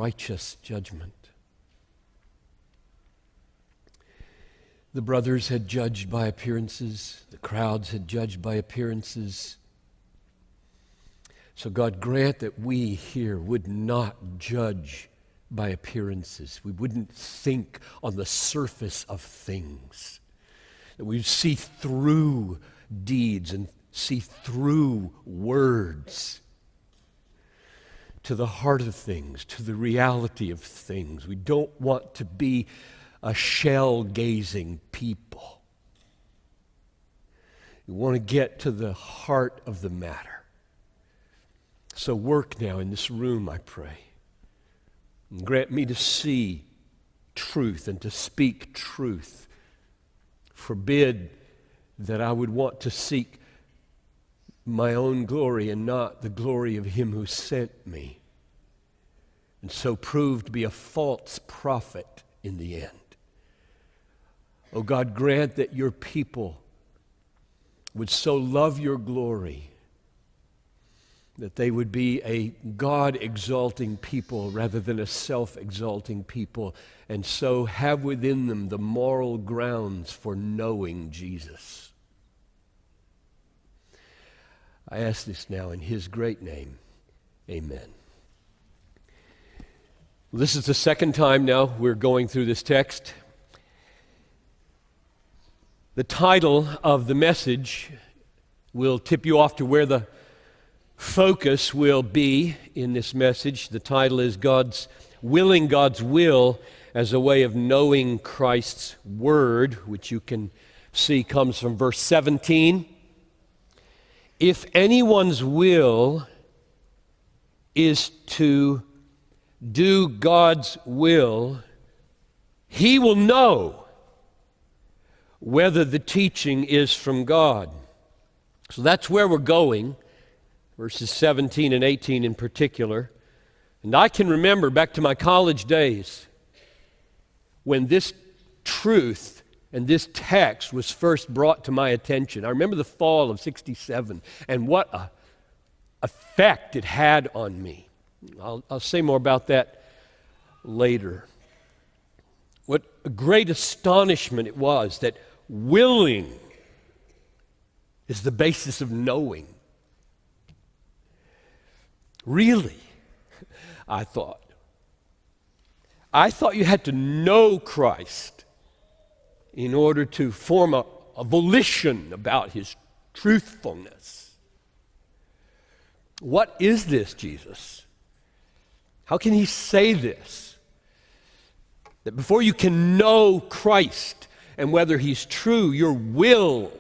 righteous judgment. The brothers had judged by appearances. The crowds had judged by appearances. So God, grant that we here would not judge by appearances. We wouldn't think on the surface of things. That we'd see through deeds and see through words to the heart of things, to the reality of things. We don't want to be a shell-gazing people. We want to get to the heart of the matter. So work now in this room, I pray. And grant me to see truth and to speak truth. Forbid that I would want to seek my own glory and not the glory of him who sent me, and so prove to be a false prophet in the end. Oh God, grant that your people would so love your glory that they would be a God-exalting people rather than a self-exalting people, and so have within them the moral grounds for knowing Jesus. I ask this now in his great name. Amen. This is the second time now we're going through this text. The title of the message will tip you off to where the focus will be in this message. The title is God's Will as a Way of Knowing Christ's Word, which you can see comes from verse 17. If anyone's will is to do God's will, he will know whether the teaching is from God. So that's where we're going, verses 17 and 18 in particular. And I can remember back to my college days when this truth and this text was first brought to my attention. I remember the fall of 67 and what a effect it had on me. I'll say more about that later. What a great astonishment it was that willing is the basis of knowing. Really, I thought you had to know Christ in order to form a volition about his truthfulness. What is this, Jesus? How can he say this? That before you can know Christ and whether he's true, your will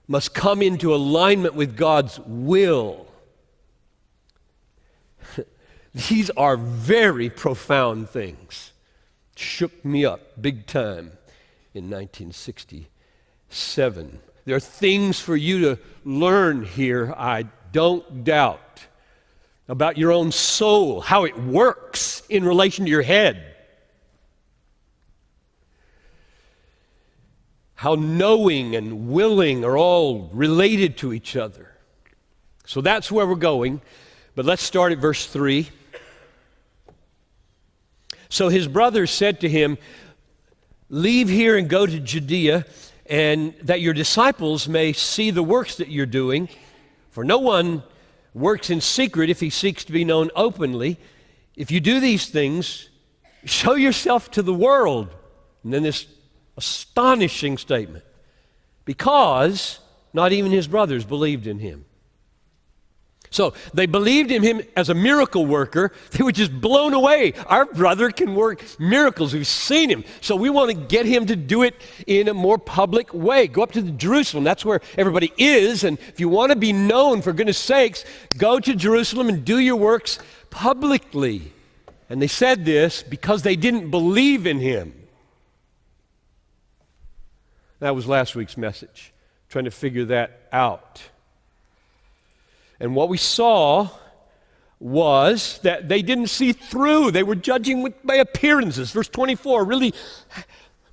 must come into alignment with God's will. These are very profound things. Shook me up big time in 1967. There are things for you to learn here, I don't doubt, about your own soul, how it works in relation to your head. How knowing and willing are all related to each other. So that's where we're going. But let's start at verse 3. So his brothers said to him, "Leave here and go to Judea, and that your disciples may see the works that you're doing. For no one works in secret if he seeks to be known openly. If you do these things, show yourself to the world." And then this astonishing statement. Because not even his brothers believed in him. So they believed in him as a miracle worker. They were just blown away. Our brother can work miracles. We've seen him. So we want to get him to do it in a more public way. Go up to Jerusalem. That's where everybody is. And if you want to be known, for goodness sakes, go to Jerusalem and do your works publicly. And they said this because they didn't believe in him. That was last week's message, trying to figure that out. And what we saw was that they didn't see through. They were judging by appearances. Verse 24 really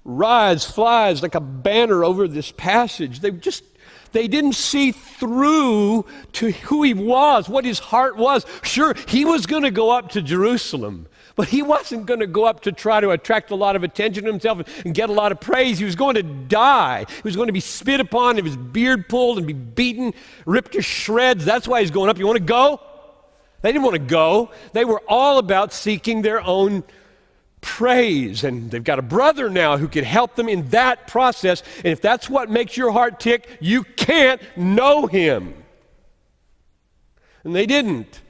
flies like a banner over this passage. They didn't see through to who he was, what his heart was. Sure, he was going to go up to Jerusalem, But he wasn't going to go up to try to attract a lot of attention to himself and get a lot of praise. He was going to die. He was going to be spit upon, have his beard pulled and be beaten, ripped to shreds. That's why he's going up. You want to go? They didn't want to go. They were all about seeking their own praise. And they've got a brother now who could help them in that process. And if that's what makes your heart tick, you can't know him. And they didn't.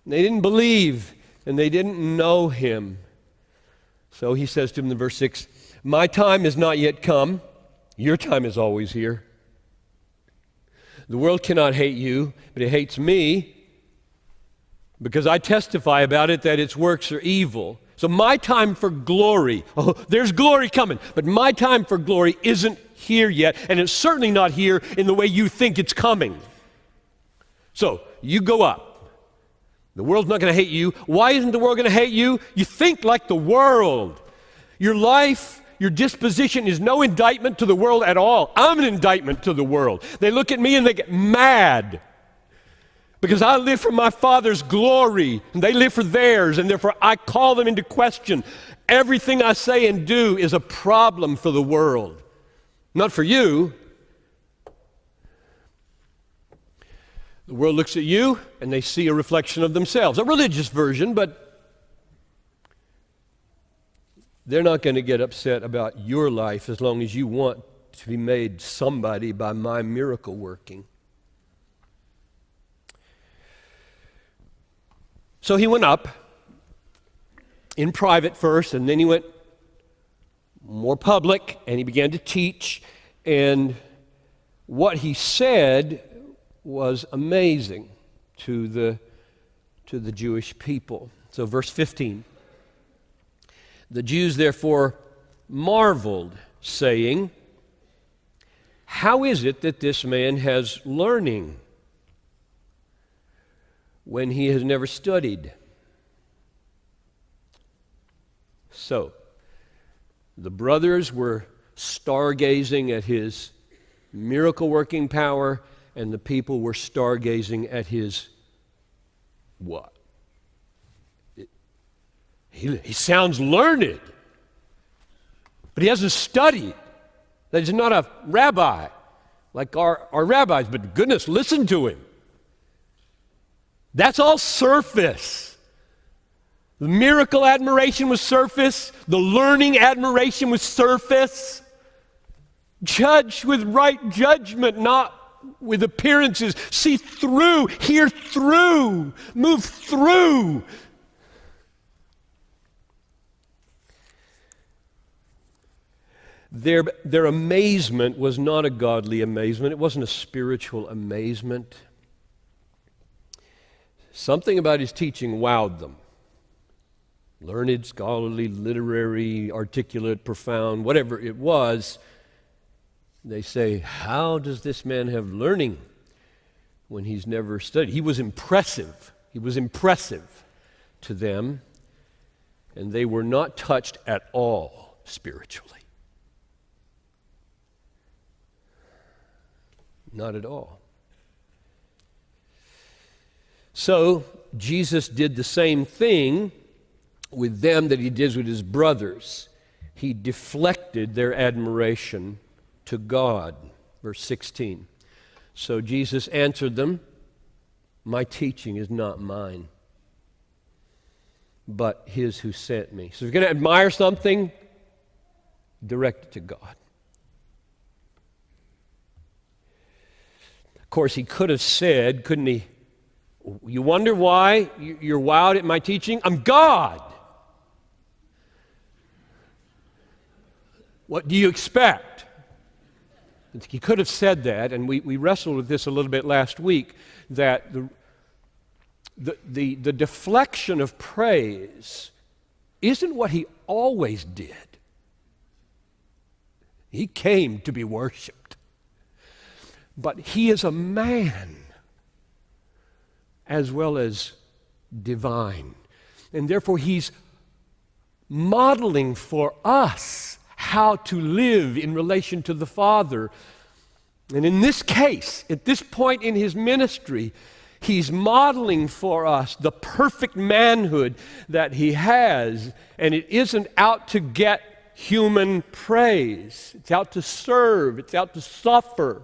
They didn't believe. And they didn't know him. So he says to them in verse 6, my time is not yet come. Your time is always here. The world cannot hate you, but it hates me because I testify about it that its works are evil. So my time for glory, there's glory coming, but my time for glory isn't here yet, and it's certainly not here in the way you think it's coming. So you go up. The world's not going to hate you. Why isn't the world going to hate you? You think like the world. Your life, your disposition is no indictment to the world at all. I'm an indictment to the world. They look at me and they get mad because I live for my Father's glory and they live for theirs, and therefore I call them into question. Everything I say and do is a problem for the world, not for you. The world looks at you and they see a reflection of themselves, a religious version, but they're not going to get upset about your life as long as you want to be made somebody by my miracle working. So he went up in private first, and then he went more public, and he began to teach, and what he said was amazing to the Jewish people. So verse 15, the Jews therefore marveled, saying, how is it that this man has learning when he has never studied? So the brothers were stargazing at his miracle-working power, and the people were stargazing at his what? He sounds learned, but he hasn't studied. That he's not a rabbi like our rabbis, but goodness, listen to him. That's all surface. The miracle admiration was surface. The learning admiration was surface. Judge with right judgment, not with appearances. See through, hear through, move through. Their amazement was not a godly amazement. It wasn't a spiritual amazement. Something about his teaching wowed them. Learned, scholarly, literary, articulate, profound, whatever it was. They say, how does this man have learning when he's never studied? He was impressive. He was impressive to them, and they were not touched at all spiritually. Not at all. So Jesus did the same thing with them that he did with his brothers. He deflected their admiration to God. Verse 16. So Jesus answered them, my teaching is not mine, but his who sent me. So if you're going to admire something, direct it to God. Of course, he could have said, couldn't he, you wonder why you're wowed at my teaching? I'm God. What do you expect? He could have said that, and we wrestled with this a little bit last week, that the deflection of praise isn't what he always did. He came to be worshiped. But he is a man as well as divine. And therefore he's modeling for us how to live in relation to the Father. And in this case, at this point in his ministry, He's modeling for us the perfect manhood that he has, and it isn't out to get human praise. It's out to serve. It's out to suffer.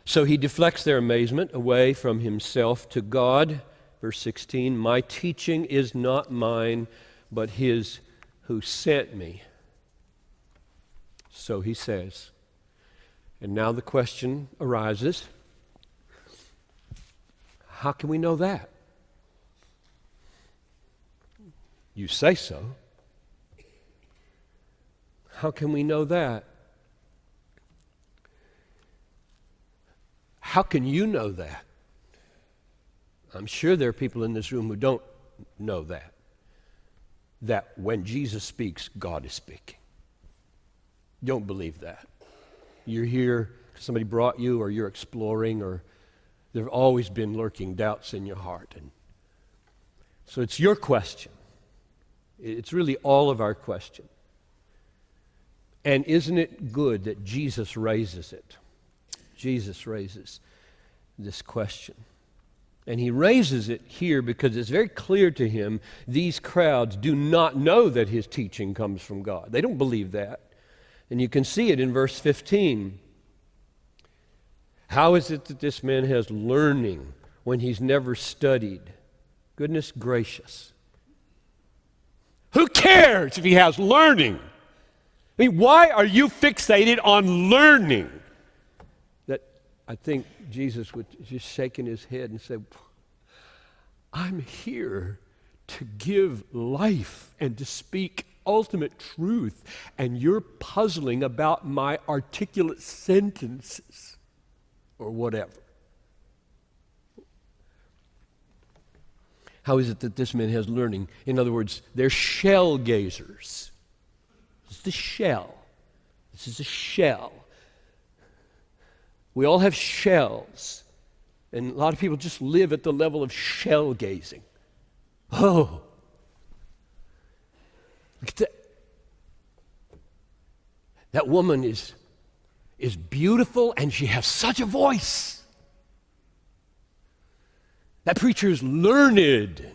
So he deflects their amazement away from himself to God. Verse 16, my teaching is not mine, but his who sent me. So he says. And now the question arises, how can we know that? You say so. How can we know that? How can you know that? I'm sure there are people in this room who don't know that. That when Jesus speaks, God is speaking. Don't believe that. You're here because somebody brought you, or you're exploring, or there have always been lurking doubts in your heart. And so it's your question. It's really all of our question. And isn't it good that Jesus raises it? Jesus raises this question. And he raises it here because it's very clear to him these crowds do not know that his teaching comes from God. They don't believe that. And you can see it in verse 15. How is it that this man has learning when he's never studied? Goodness gracious. Who cares if he has learning? I mean, why are you fixated on learning? That I think Jesus would just shaking his head and say, I'm here to give life and to speak ultimate truth, and you're puzzling about my articulate sentences or whatever. How is it that this man has learning? In other words, they're shell gazers. This is the shell. This is a shell. We all have shells, and a lot of people just live at the level of shell gazing. Oh, look at that. That woman is beautiful, and she has such a voice. That preacher is learned.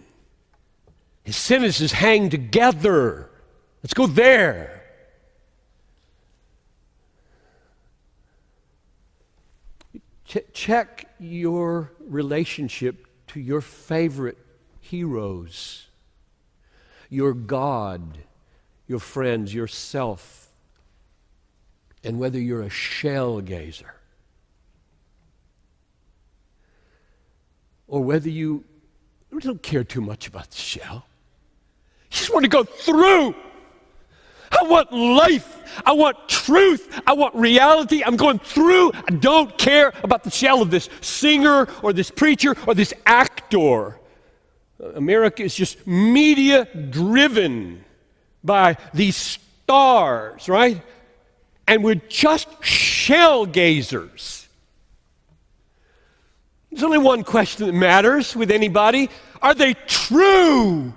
His sentences hang together. Let's go there. Check your relationship to your favorite heroes, your God, your friends, yourself, and whether you're a shell gazer or whether you don't care too much about the shell. You just want to go through. I want life. I want truth. I want reality. I'm going through. I don't care about the shell of this singer or this preacher or this actor. America is just media driven by these stars, right? And we're just shell gazers. There's only one question that matters with anybody. Are they true?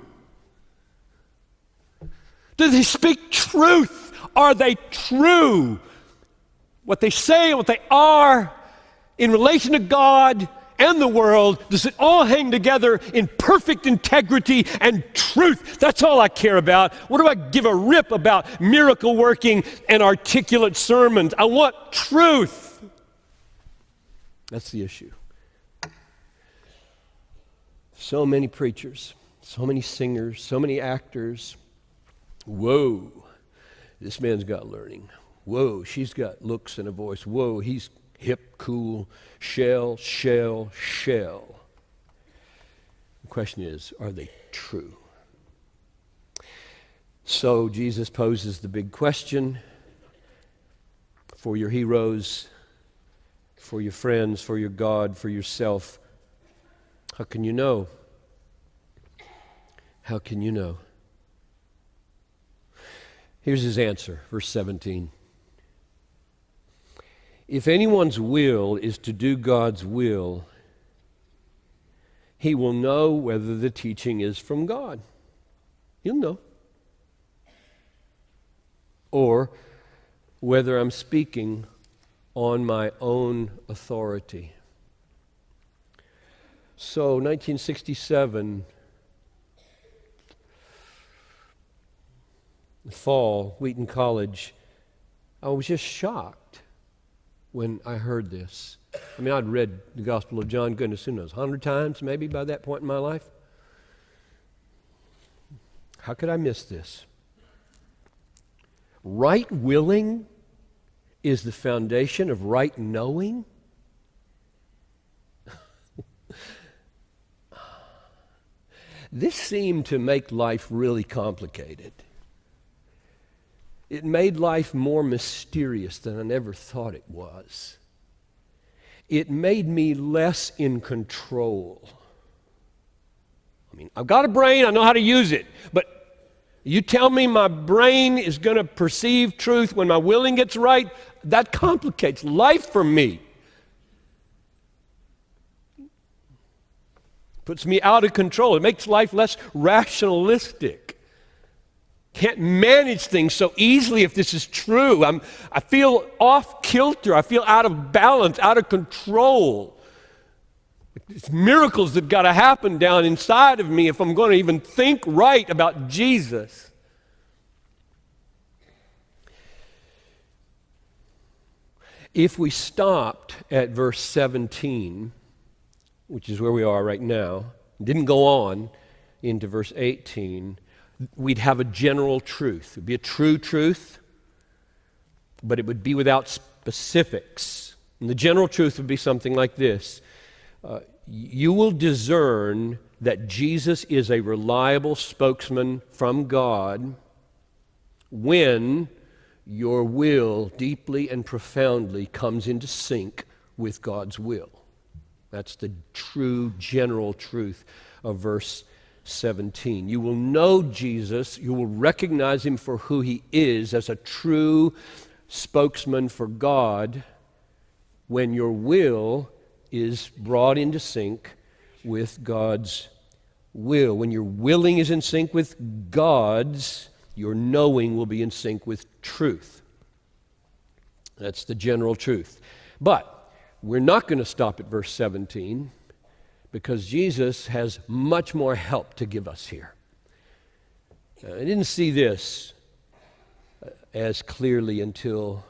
Do they speak truth? Are they true? What they say and what they are in relation to God and the world, does it all hang together in perfect integrity and truth? That's all I care about. What do I give a rip about miracle working and articulate sermons? I want truth. That's the issue. So many preachers, so many singers, so many actors. Whoa, this man's got learning. Whoa, she's got looks and a voice. Whoa, he's hip, cool, shell. The question is, are they true? So Jesus poses the big question for your heroes, for your friends, for your God, for yourself. How can you know? How can you know? Here's his answer, verse 17. If anyone's will is to do God's will, he will know whether the teaching is from God. He'll know. Or whether I'm speaking on my own authority. So, 1967, fall, Wheaton College, I was just shocked when I heard this. I mean, I'd read the Gospel of John, goodness who knows, 100 times maybe by that point in my life. How could I miss this? Right willing is the foundation of right knowing? This seemed to make life really complicated. It made life more mysterious than I never thought it was. It made me less in control. I mean, I've got a brain, I know how to use it, but you tell me my brain is going to perceive truth when my willing gets right, that complicates life for me. Puts me out of control. It makes life less rationalistic. Can't manage things so easily if this is true. I feel off kilter. I feel out of balance, out of control. It's miracles that got to happen down inside of me if I'm going to even think right about Jesus. If we stopped at verse 17, which is where we are right now, didn't go on into verse 18, we'd have a general truth. It would be a true truth, but it would be without specifics. And the general truth would be something like this. You will discern that Jesus is a reliable spokesman from God when your will deeply and profoundly comes into sync with God's will. That's the true general truth of verse 17. You will know Jesus, you will recognize him for who he is as a true spokesman for God when your will is brought into sync with God's will. When your willing is in sync with God's, your knowing will be in sync with truth. That's the general truth. But we're not going to stop at verse 17 because Jesus has much more help to give us here. I didn't see this as clearly until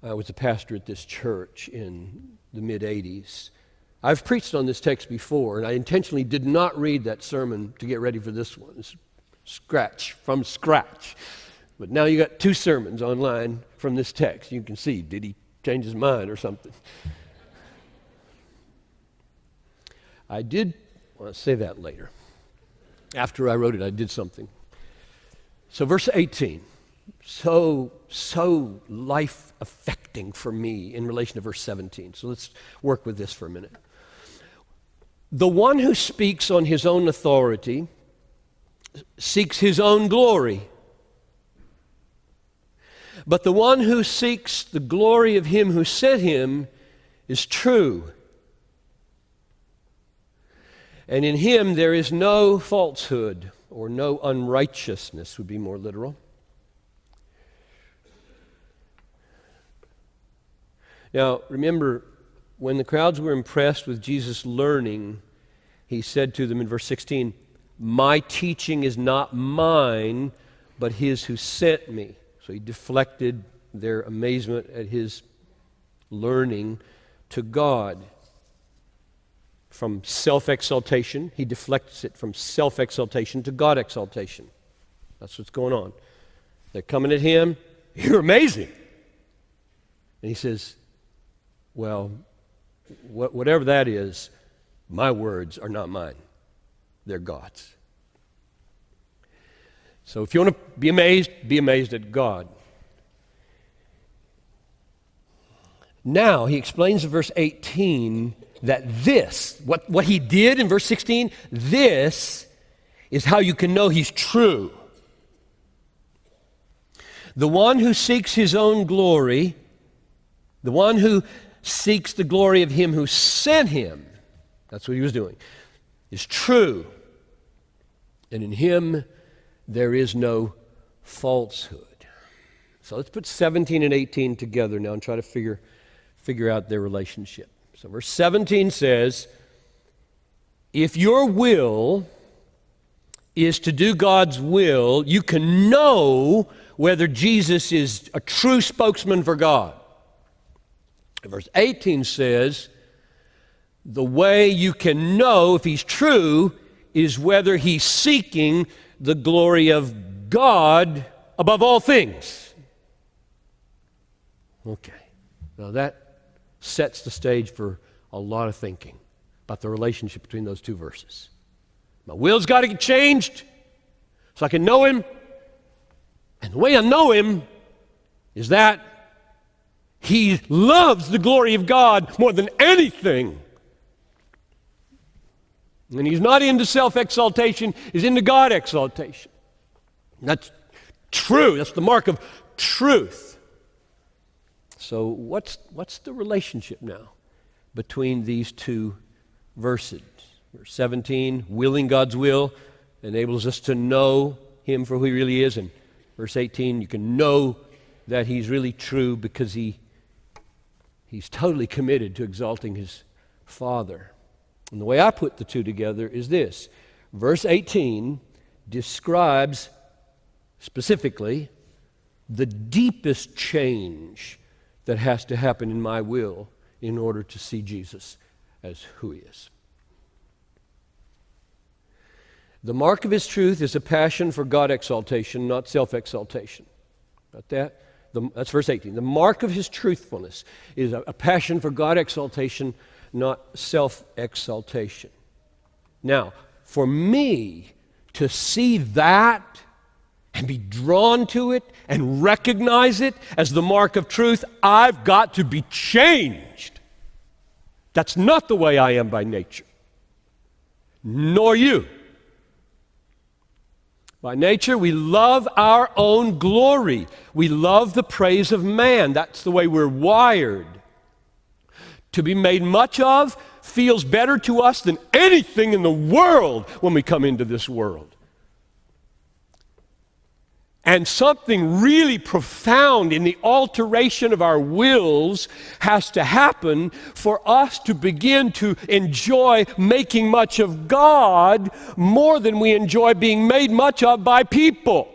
I was a pastor at this church in the mid-'80s. I've preached on this text before, and I intentionally did not read that sermon to get ready for this one. It's from scratch. But now you got 2 sermons online from this text. You can see, did he change his mind or something? I did want to say that later. After I wrote it, I did something. So verse 18, so life-affecting for me in relation to verse 17. So let's work with this for a minute. The one who speaks on his own authority seeks his own glory. But the one who seeks the glory of him who sent him is true. And in him there is no falsehood, or no unrighteousness would be more literal. Now, remember, when the crowds were impressed with Jesus' learning, he said to them in verse 16, "My teaching is not mine, but his who sent me." So he deflected their amazement at his learning to God. From self-exaltation, he deflects it from self-exaltation to God-exaltation. That's what's going on. They're coming at him, "You're amazing." And he says, "Well, whatever that is, my words are not mine. They're God's." So if you want to be amazed at God. Now, he explains in verse 18 that this, what he did in verse 16, this is how you can know he's true. The one who seeks his own glory, the one who seeks the glory of him who sent him, that's what he was doing, is true. And in him there is no falsehood. So let's put 17 and 18 together now and try to figure out their relationship. So verse 17 says, if your will is to do God's will, you can know whether Jesus is a true spokesman for God. Verse 18 says, the way you can know if he's true is whether he's seeking the glory of God above all things. Okay, now that sets the stage for a lot of thinking about the relationship between those two verses. My will's got to get changed so I can know him. And the way I know him is that he loves the glory of God more than anything. And he's not into self-exaltation, he's into God exaltation. That's true. That's the mark of truth. So what's the relationship now between these two verses? Verse 17, willing God's will enables us to know him for who he really is. And verse 18, you can know that he's really true because he's totally committed to exalting his Father. And the way I put the two together is this. Verse 18 describes specifically the deepest change that has to happen in my will in order to see Jesus as who he is. The mark of his truth is a passion for God exaltation, not self-exaltation. Got that? That's verse 18. The mark of his truthfulness is a passion for God exaltation, not self-exaltation. Now, for me to see that and be drawn to it and recognize it as the mark of truth, I've got to be changed. That's not the way I am by nature, nor you. By nature, we love our own glory. We love the praise of man. That's the way we're wired. To be made much of feels better to us than anything in the world when we come into this world. And something really profound in the alteration of our wills has to happen for us to begin to enjoy making much of God more than we enjoy being made much of by people.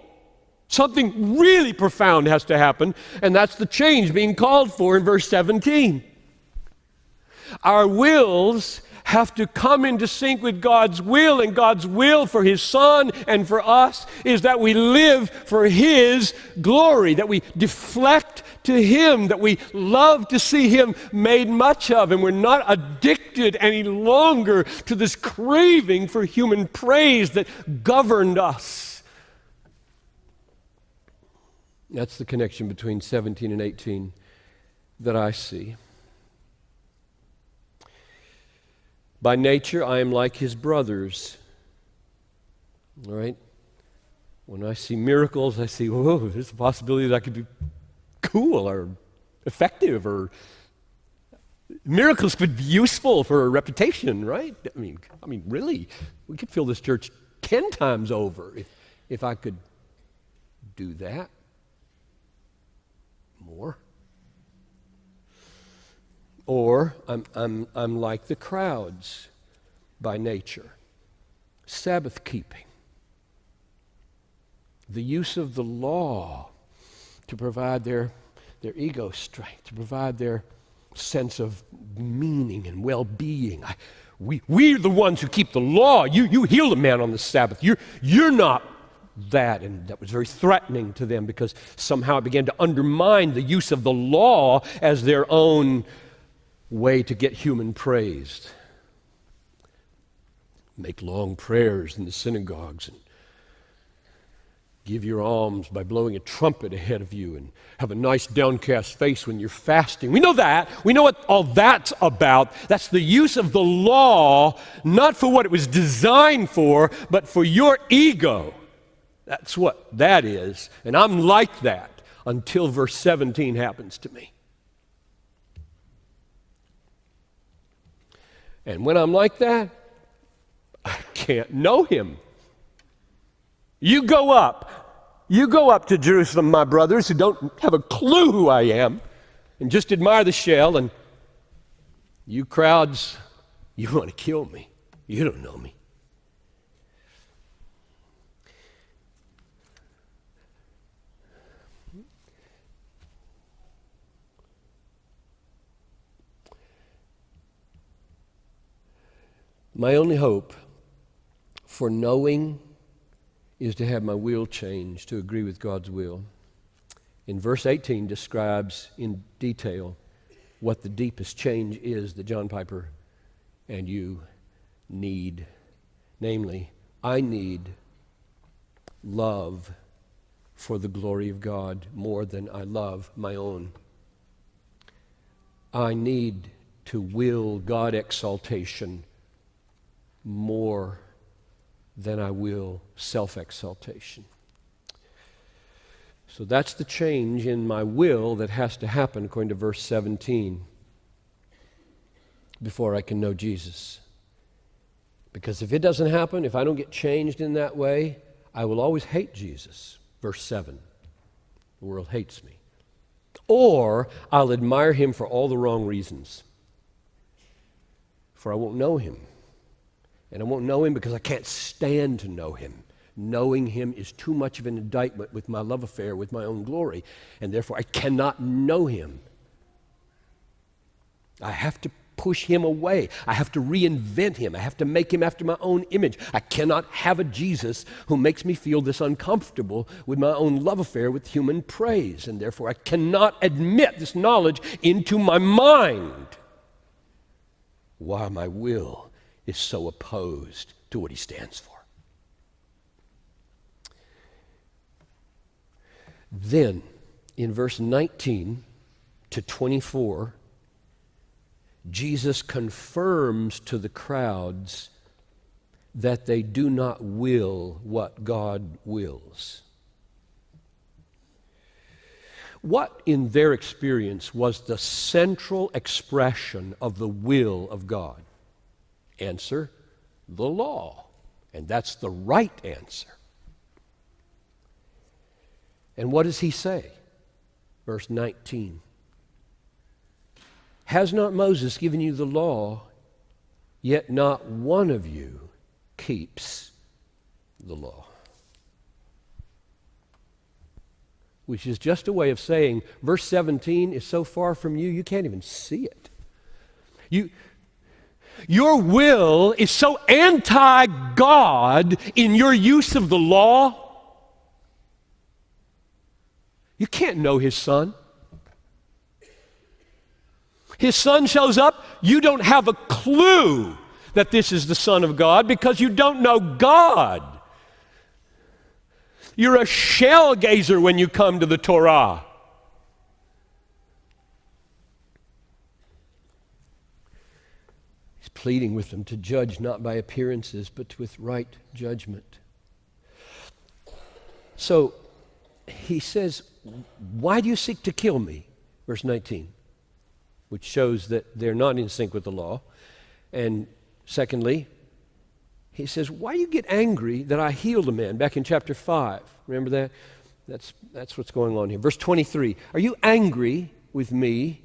Something really profound has to happen, and that's the change being called for in verse 17. Our wills have to come into sync with God's will, and God's will for his Son and for us is that we live for his glory, that we deflect to him, that we love to see him made much of, and we're not addicted any longer to this craving for human praise that governed us. That's the connection between 17 and 18 that I see. By nature, I am like his brothers. All right? When I see miracles, I see, whoa, there's a possibility that I could be cool or effective, or miracles could be useful for a reputation, right? I mean, really, we could fill this church 10 times over if I could do that. More. Or I'm like the crowds by nature. Sabbath keeping. The use of the law to provide their ego strength, to provide their sense of meaning and well-being. We're the ones who keep the law. You healed a man on the Sabbath. You're not that. And that was very threatening to them because somehow it began to undermine the use of the law as their own way to get human praise. Make long prayers in the synagogues and give your alms by blowing a trumpet ahead of you and have a nice downcast face when you're fasting. We know that. We know what all that's about. That's the use of the law, not for what it was designed for, but for your ego. That's what that is. And I'm like that until verse 17 happens to me. And when I'm like that, I can't know him. You go up You go up to Jerusalem, my brothers, who don't have a clue who I am, and just admire the shell, and you crowds, you want to kill me. You don't know me. My only hope for knowing is to have my will changed to agree with God's will. In verse 18 describes in detail what the deepest change is that John Piper and you need. Namely, I need love for the glory of God more than I love my own. I need to will God exaltation more than I will self-exaltation. So that's the change in my will that has to happen according to verse 17 before I can know Jesus. Because if it doesn't happen, if I don't get changed in that way, I will always hate Jesus. Verse 7, the world hates me. Or I'll admire him for all the wrong reasons. For I won't know him. And I won't know him because I can't stand to know him. Knowing him is too much of an indictment with my love affair with my own glory, and therefore I cannot know him. I have to push him away. I have to reinvent him. I have to make him after my own image. I cannot have a Jesus who makes me feel this uncomfortable with my own love affair with human praise, and therefore I cannot admit this knowledge into my mind while my will is so opposed to what he stands for. Then, in verse 19 to 24, Jesus confirms to the crowds that they do not will what God wills. What, in their experience, was the central expression of the will of God? Answer, the law. And that's the right answer. And what does he say? Verse 19. Has not Moses given you the law, yet not one of you keeps the law? Which is just a way of saying, verse 17 is so far from you, you can't even see it. Your will is so anti-God in your use of the law, you can't know his son. His son shows up, you don't have a clue that this is the Son of God because you don't know God. You're a shell gazer when you come to the Torah. He's pleading with them to judge not by appearances, but with right judgment. So he says, why do you seek to kill me? Verse 19, which shows that they're not in sync with the law. And secondly, he says, why do you get angry that I healed a man? Back in chapter 5. Remember that? That's what's going on here. Verse 23, are you angry with me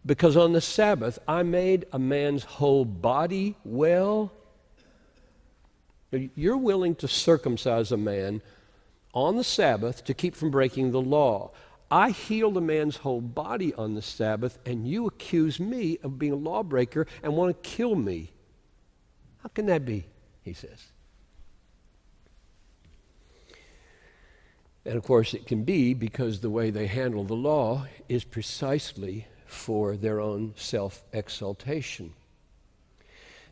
because on the Sabbath I made a man's whole body well? You're willing to circumcise a man on the Sabbath to keep from breaking the law. I healed a man's whole body on the Sabbath, and you accuse me of being a lawbreaker and want to kill me. How can that be? He says. And of course it can be because the way they handle the law is precisely for their own self-exaltation.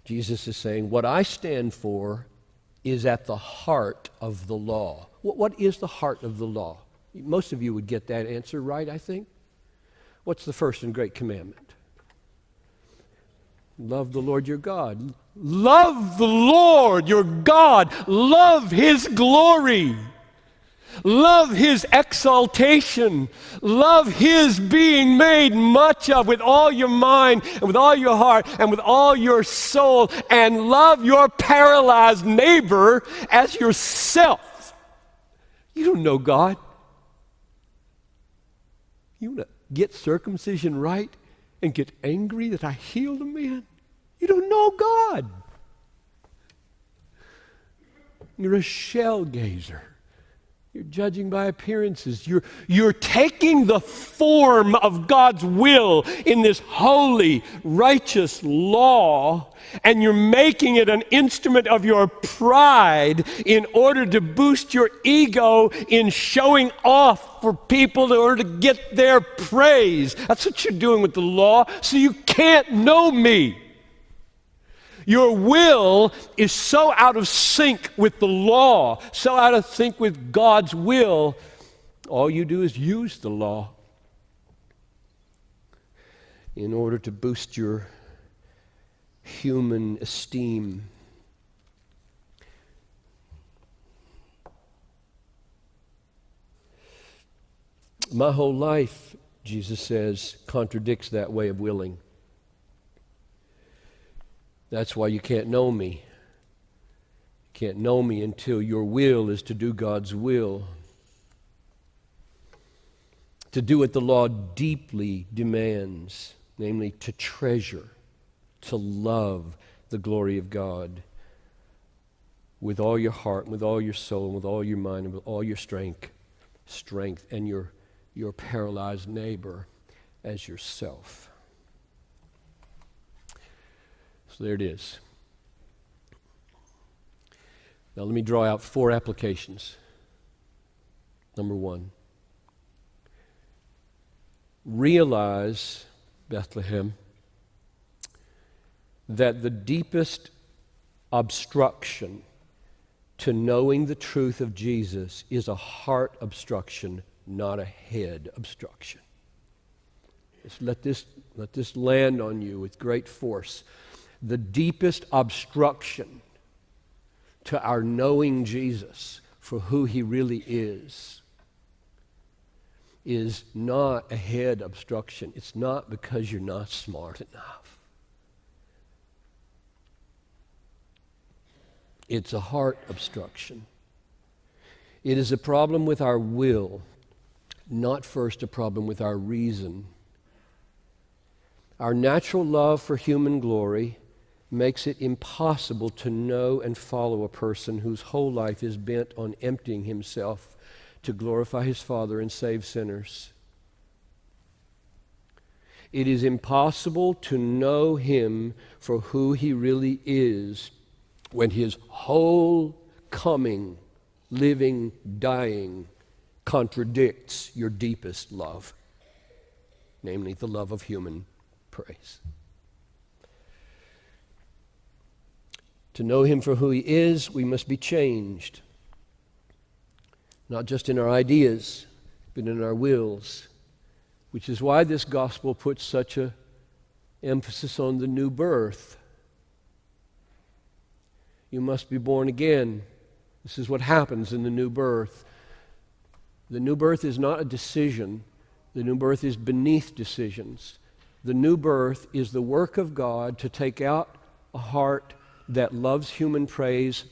Jesus is saying, what I stand for is at the heart of the law. What is the heart of the law? Most of you would get that answer right, I think. What's the first and great commandment? Love the Lord your God. Love the Lord your God. Love his glory. Love his exaltation. Love his being made much of with all your mind and with all your heart and with all your soul. And love your paralyzed neighbor as yourself. You don't know God. You want to get circumcision right and get angry that I healed a man? You don't know God. You're a shell gazer. You're judging by appearances. You're taking the form of God's will in this holy, righteous law, and you're making it an instrument of your pride in order to boost your ego in showing off for people in order to get their praise. That's what you're doing with the law, so you can't know me. Your will is so out of sync with the law, so out of sync with God's will, all you do is use the law in order to boost your human esteem. My whole life, Jesus says, contradicts that way of willing. That's why you can't know me. You can't know me until your will is to do God's will. To do what the law deeply demands, namely to treasure, to love the glory of God with all your heart, and with all your soul, and with all your mind, and with all your strength, and your paralyzed neighbor as yourself. So there it is. Now let me draw out 4 applications. Number 1, realize, Bethlehem, that the deepest obstruction to knowing the truth of Jesus is a heart obstruction, not a head obstruction. Just let this land on you with great force. The deepest obstruction to our knowing Jesus for who he really is not a head obstruction. It's not because you're not smart enough. It's a heart obstruction. It is a problem with our will, not first a problem with our reason. Our natural love for human glory makes it impossible to know and follow a person whose whole life is bent on emptying himself to glorify his Father and save sinners. It is impossible to know him for who he really is when his whole coming, living, dying contradicts your deepest love, namely the love of human praise. To know him for who he is, we must be changed. Not just in our ideas, but in our wills. Which is why this gospel puts such an emphasis on the new birth. You must be born again. This is what happens in the new birth. The new birth is not a decision. The new birth is beneath decisions. The new birth is the work of God to take out a heart that loves human praise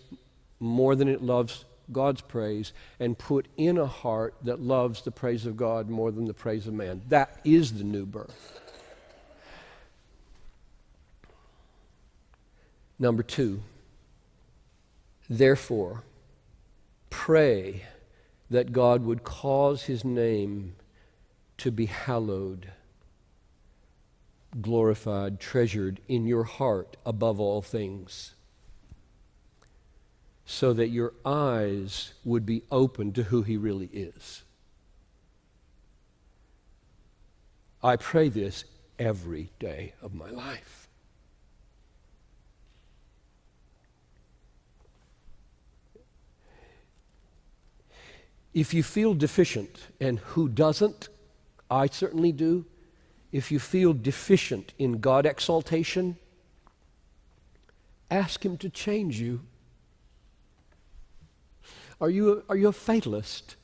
more than it loves God's praise, and put in a heart that loves the praise of God more than the praise of man. That is the new birth. Number 2, therefore, pray that God would cause his name to be hallowed, glorified, treasured in your heart above all things, so that your eyes would be open to who he really is. I pray this every day of my life. If you feel deficient, and who doesn't? I certainly do. If you feel deficient in God exaltation, ask him to change you. Are you a fatalist?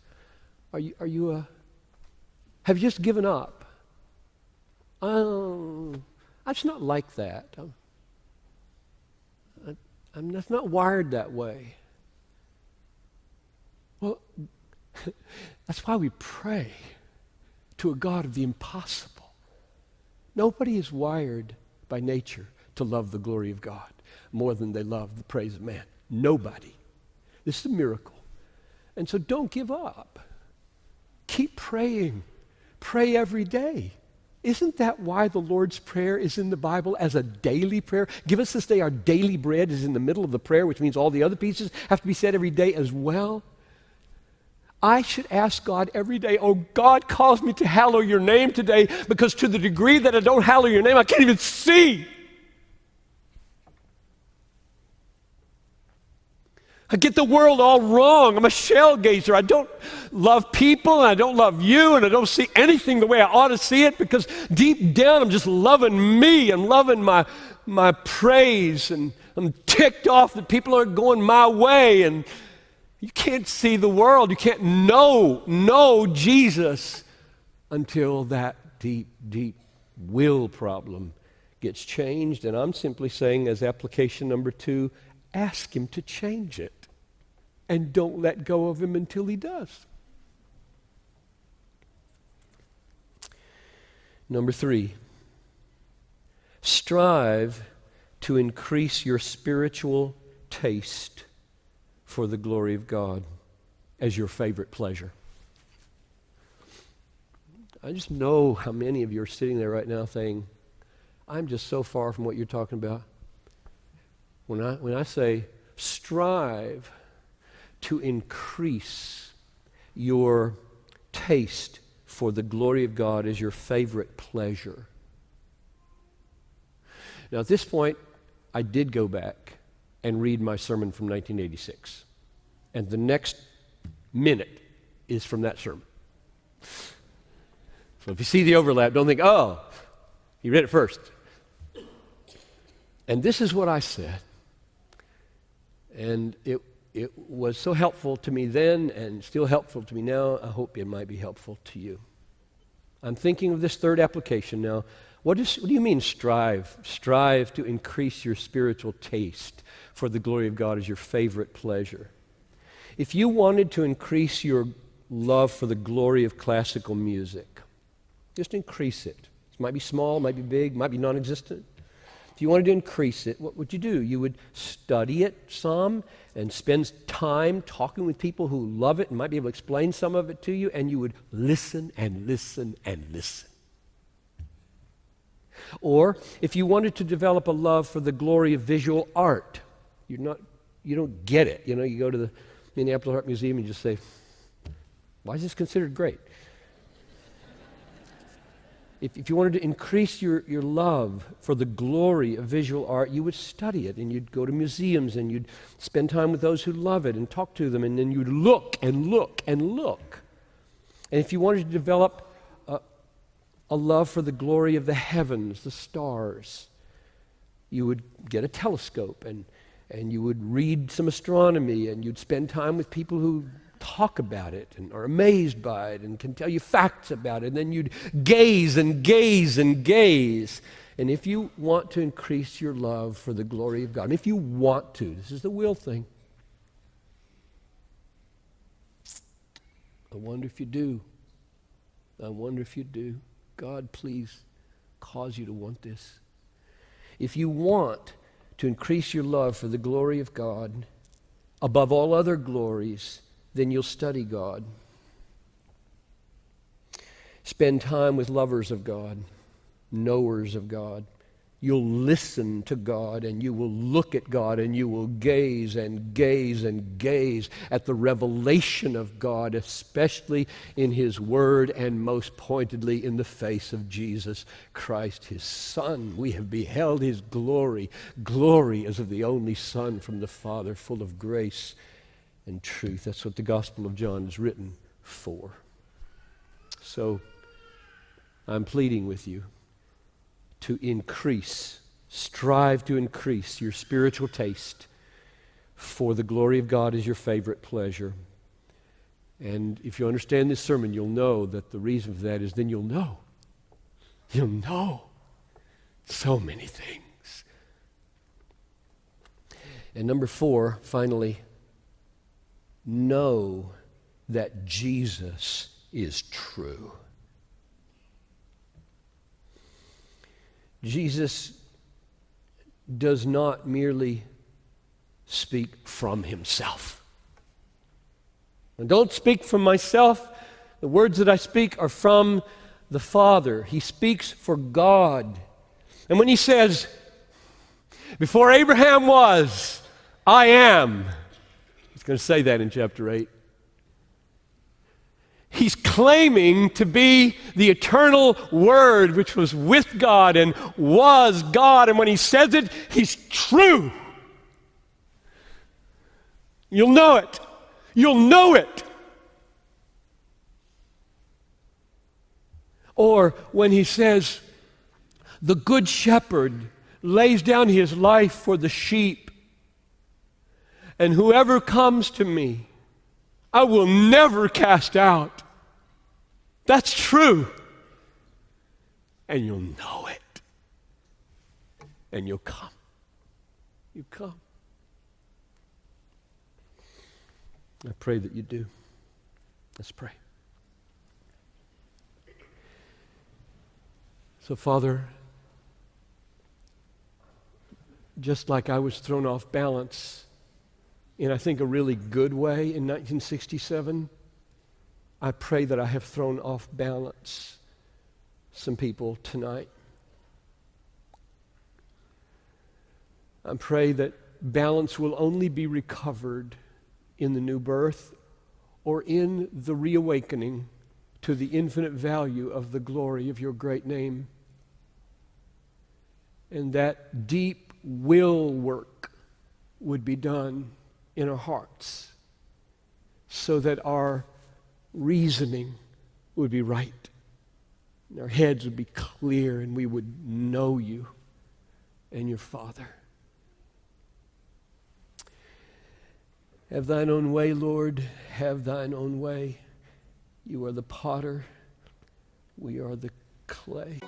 Have you just given up? I'm just not like that. I'm just not wired that way. Well, That's why we pray to a God of the impossible. Nobody is wired by nature to love the glory of God more than they love the praise of man. Nobody. This is a miracle. And so don't give up. Keep praying. Pray every day. Isn't that why the Lord's Prayer is in the Bible as a daily prayer? Give us this day our daily bread is in the middle of the prayer, which means all the other pieces have to be said every day as well. I should ask God every day, oh, God, cause me to hallow your name today, because to the degree that I don't hallow your name, I can't even see. I get the world all wrong. I'm a shell gazer. I don't love people, and I don't love you, and I don't see anything the way I ought to see it, because deep down I'm just loving me and loving my praise, and I'm ticked off that people aren't going my way, and you can't see the world. You can't know Jesus until that deep, deep will problem gets changed. And I'm simply saying, as application number 2, ask him to change it. And don't let go of him until he does. Number 3, strive to increase your spiritual taste for the glory of God as your favorite pleasure. I just know how many of you are sitting there right now saying, I'm just so far from what you're talking about. When I say strive to increase your taste for the glory of God as your favorite pleasure. Now, at this point, I did go back and read my sermon from 1986. And the next minute is from that sermon. So if you see the overlap, don't think, oh, you read it first. And this is what I said. And it was so helpful to me then and still helpful to me now. I hope it might be helpful to you. I'm thinking of this third application now. What do you mean strive? Strive to increase your spiritual taste for the glory of God as your favorite pleasure. If you wanted to increase your love for the glory of classical music, just increase it. It might be small, might be big, might be non-existent. If you wanted to increase it, what would you do? You would study it some and spend time talking with people who love it and might be able to explain some of it to you, and you would listen and listen and listen. Or if you wanted to develop a love for the glory of visual art, you don't get it. You know, you go to the Minneapolis Art Museum and you just say, why is this considered great? If you wanted to increase your love for the glory of visual art, you would study it, and you'd go to museums, and you'd spend time with those who love it and talk to them, and then you'd look and look and look. And if you wanted to develop a love for the glory of the heavens, the stars, you would get a telescope, and you would read some astronomy, and you'd spend time with people who talk about it and are amazed by it and can tell you facts about it. And then you'd gaze and gaze and gaze. And if you want to increase your love for the glory of God, and if you want to, this is the will thing. I wonder if you do. I wonder if you do. God, please cause you to want this. If you want to increase your love for the glory of God above all other glories, then you'll study God. Spend time with lovers of God, knowers of God. You'll listen to God, and you will look at God, and you will gaze and gaze and gaze at the revelation of God, especially in His Word, and most pointedly in the face of Jesus Christ, His Son. We have beheld His glory, glory as of the only Son from the Father, full of grace and truth. That's what the Gospel of John is written for. So, I'm pleading with you to strive to increase your spiritual taste for the glory of God as your favorite pleasure. And if you understand this sermon, you'll know that the reason for that is then you'll know so many things. And number 4, finally, know that Jesus is true. Jesus does not merely speak from himself. I don't speak from myself. The words that I speak are from the Father. He speaks for God. And when he says, before Abraham was, I am, he's going to say that in chapter 8. He's claiming to be the eternal Word which was with God and was God. And when he says it, he's true. You'll know it. You'll know it. Or when he says, the Good Shepherd lays down his life for the sheep, and whoever comes to me, I will never cast out. That's true. And you'll know it. And you'll come. You come. I pray that you do. Let's pray. So, Father, just like I was thrown off balance in, I think, a really good way in 1967, I pray that I have thrown off balance some people tonight. I pray that balance will only be recovered in the new birth or in the reawakening to the infinite value of the glory of your great name. And that deep will work would be done in our hearts so that our reasoning would be right, and our heads would be clear, and we would know you and your Father. Have thine own way, Lord. Have thine own way. You are the potter. We are the clay.